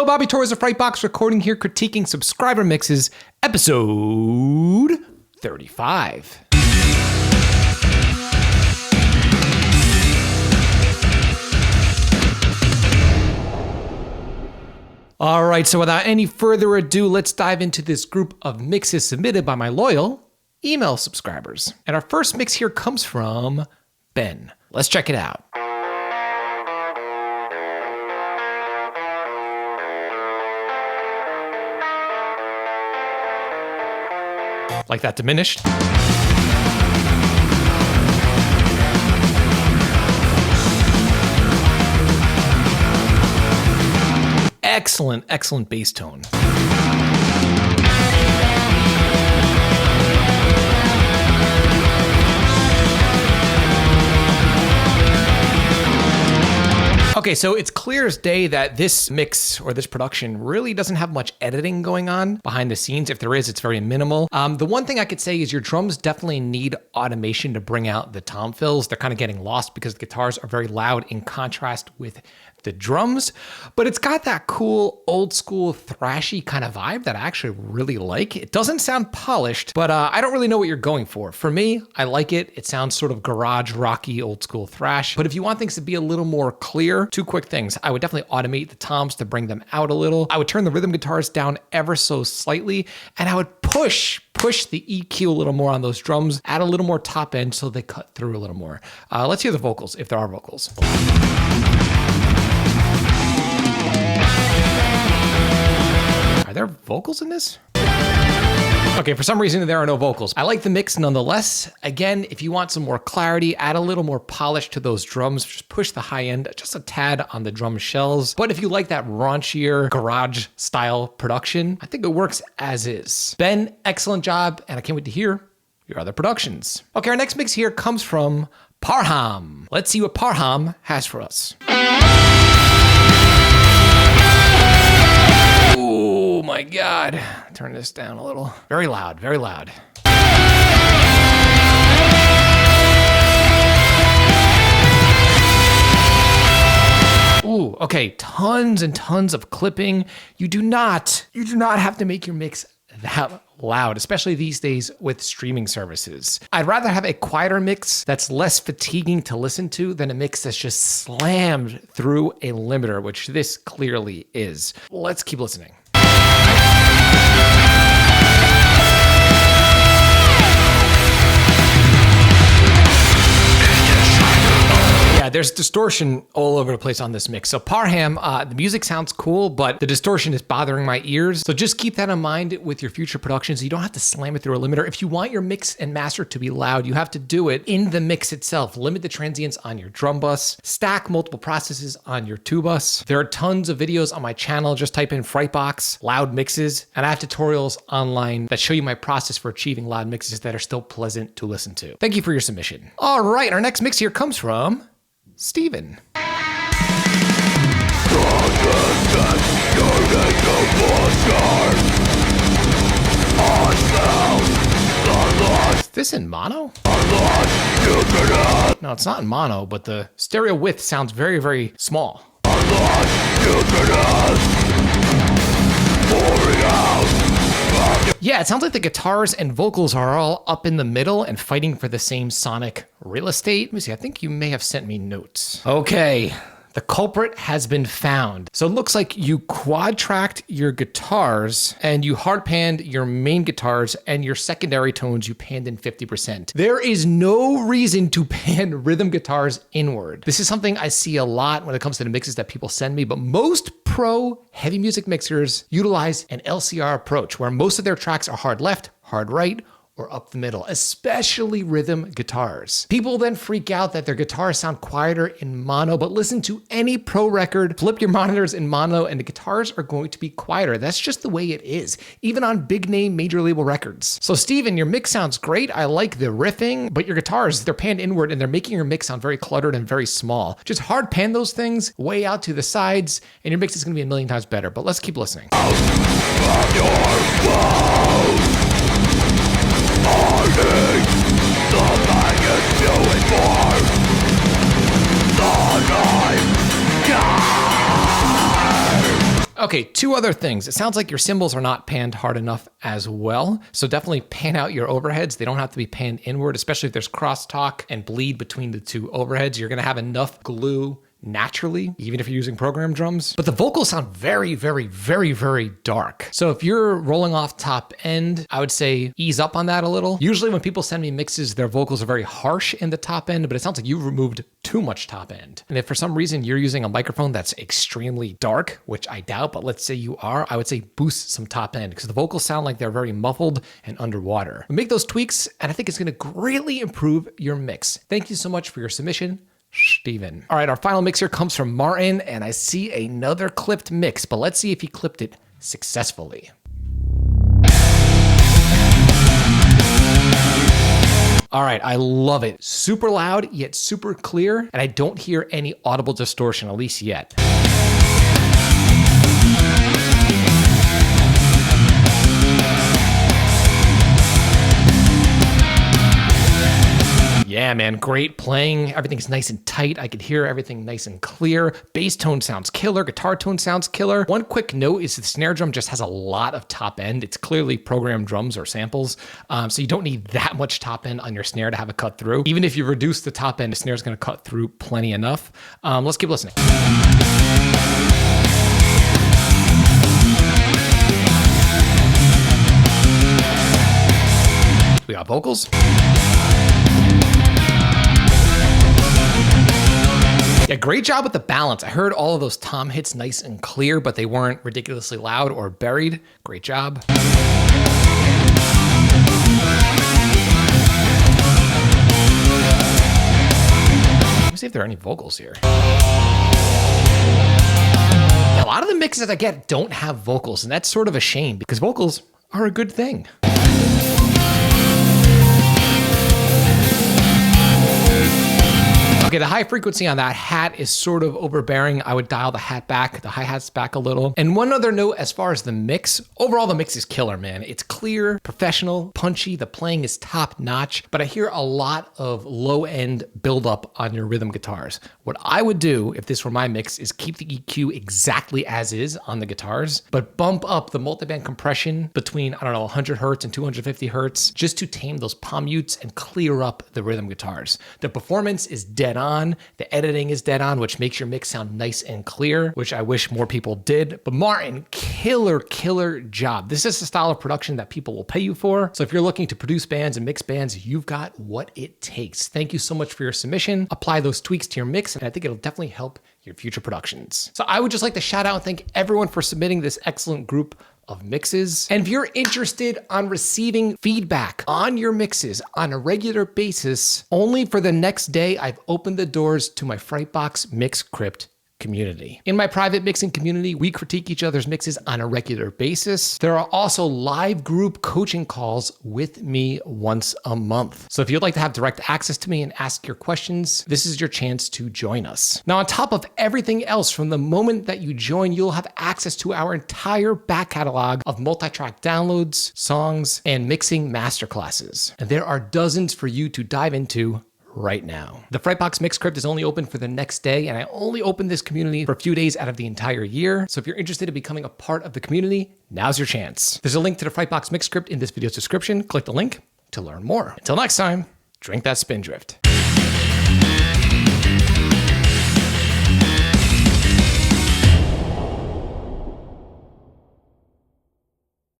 Hello, Bobby Torres of Frightbox, recording here, critiquing subscriber mixes, episode 35. All right, so without any further ado, let's dive into this group of mixes submitted by my loyal email subscribers. And our first mix here comes from Ben. Let's check it out. Like that diminished. Excellent, excellent bass tone. Okay, so it's clear as day that this mix or this production really doesn't have much editing going on behind the scenes. If there is, it's very minimal. The one thing I could say is your drums definitely need automation to bring out the tom fills. They're kind of getting lost because the guitars are very loud in contrast with the drums, but it's got that cool old school thrashy kind of vibe that I actually really like. It doesn't sound polished, but I don't really know what you're going for. For me, I like it. It sounds sort of garage rocky old school thrash, but if you want things to be a little more clear, two quick things. I would definitely automate the toms to bring them out a little. I would turn the rhythm guitars down ever so slightly, and I would push the EQ a little more on those drums, add a little more top end so they cut through a little more. Let's hear the vocals, if there are vocals. Are there vocals in this? Okay, for some reason there are no vocals. I like the mix nonetheless. Again, if you want some more clarity, add a little more polish to those drums. Just push the high end just a tad on the drum shells. But if you like that raunchier garage style production, I think it works as is. Ben, excellent job, and I can't wait to hear your other productions. Okay, our next mix here comes from Param. Let's see what Param has for us. Oh my God. Turn this down a little. Very loud, very loud. Ooh, okay, tons and tons of clipping. You do not have to make your mix that loud, especially these days with streaming services. I'd rather have a quieter mix that's less fatiguing to listen to than a mix that's just slammed through a limiter, which this clearly is. Let's keep listening. Yeah, there's distortion all over the place on this mix. So Param, the music sounds cool, but the distortion is bothering my ears. So just keep that in mind with your future productions. You don't have to slam it through a limiter. If you want your mix and master to be loud, you have to do it in the mix itself. Limit the transients on your drum bus, stack multiple processes on your two bus. There are tons of videos on my channel. Just type in Frightbox, loud mixes, and I have tutorials online that show you my process for achieving loud mixes that are still pleasant to listen to. Thank you for your submission. All right, our next mix here comes from Steven. Is this in mono? No, it's not in mono, but the stereo width sounds very, very small. Yeah, it sounds like the guitars and vocals are all up in the middle and fighting for the same sonic real estate. Let me see, I think you may have sent me notes. Okay, the culprit has been found. So it looks like you quad tracked your guitars and you hard panned your main guitars and your secondary tones you panned in 50%. There is no reason to pan rhythm guitars inward. This is something I see a lot when it comes to the mixes that people send me, but most pro heavy music mixers utilize an LCR approach where most of their tracks are hard left, hard right, or up the middle, especially rhythm guitars. People then freak out that their guitars sound quieter in mono, but listen to any pro record, flip your monitors in mono, and the guitars are going to be quieter. That's just the way it is, even on big name major label records. So Steven, your mix sounds great. I like the riffing, but your guitars, they're panned inward and they're making your mix sound very cluttered and very small. Just hard pan those things way out to the sides and your mix is gonna be a million times better, but let's keep listening. Okay, two other things. It sounds like your cymbals are not panned hard enough as well. So definitely pan out your overheads. They don't have to be panned inward, especially if there's crosstalk and bleed between the two overheads. You're gonna have enough glue naturally, even if you're using program drums. But the vocals sound very, very, very, very dark. So if you're rolling off top end, I would say ease up on that a little. Usually when people send me mixes, their vocals are very harsh in the top end, but it sounds like you've removed too much top end. And if for some reason you're using a microphone that's extremely dark, which I doubt, but let's say you are, I would say boost some top end because the vocals sound like they're very muffled and underwater. Make those tweaks, and I think it's gonna greatly improve your mix. Thank you so much for your submission, Steven. All right, our final mix here comes from Martin, and I see another clipped mix, but let's see if he clipped it successfully. All right, I love it. Super loud, yet super clear, and I don't hear any audible distortion, at least yet. Yeah, man, great playing. Everything's nice and tight. I could hear everything nice and clear. Bass tone sounds killer. Guitar tone sounds killer. One quick note is the snare drum just has a lot of top end. It's clearly programmed drums or samples. So you don't need that much top end on your snare to have it cut through. Even if you reduce the top end, the snare is going to cut through plenty enough. Let's keep listening. We got vocals. Yeah, great job with the balance. I heard all of those tom hits nice and clear, but they weren't ridiculously loud or buried. Great job. Let me see if there are any vocals here. Yeah, a lot of the mixes I get don't have vocals, and that's sort of a shame because vocals are a good thing. Okay, the high frequency on that hat is sort of overbearing. I would dial the hat back, the hi-hats back a little. And one other note as far as the mix, overall the mix is killer, man. It's clear, professional, punchy, the playing is top notch, but I hear a lot of low end buildup on your rhythm guitars. What I would do if this were my mix is keep the EQ exactly as is on the guitars, but bump up the multiband compression between, I don't know, 100 hertz and 250 hertz just to tame those palm mutes and clear up the rhythm guitars. The performance is dead on. The editing is dead on, which makes your mix sound nice and clear, which I wish more people did. But Martin, killer job. This is the style of production that people will pay you for. So if you're looking to produce bands and mix bands, you've got what it takes. Thank you so much for your submission. Apply those tweaks to your mix, and I think it'll definitely help your future productions. So I would just like to shout out and thank everyone for submitting this excellent group of mixes. And if you're interested on receiving feedback on your mixes on a regular basis, only for the next day, I've opened the doors to my Frightbox Mix Crypt community. In my private mixing community, we critique each other's mixes on a regular basis. There are also live group coaching calls with me once a month. So if you'd like to have direct access to me and ask your questions, this is your chance to join us. Now, on top of everything else, from the moment that you join, you'll have access to our entire back catalog of multi-track downloads, songs, and mixing masterclasses. And there are dozens for you to dive into right now. The Frightbox Mix Crypt is only open for the next day, and I only open this community for a few days out of the entire year. So if you're interested in becoming a part of the community, now's your chance. There's a link to the Frightbox Mix Crypt in this video's description. Click the link to learn more. Until next time, drink that Spindrift.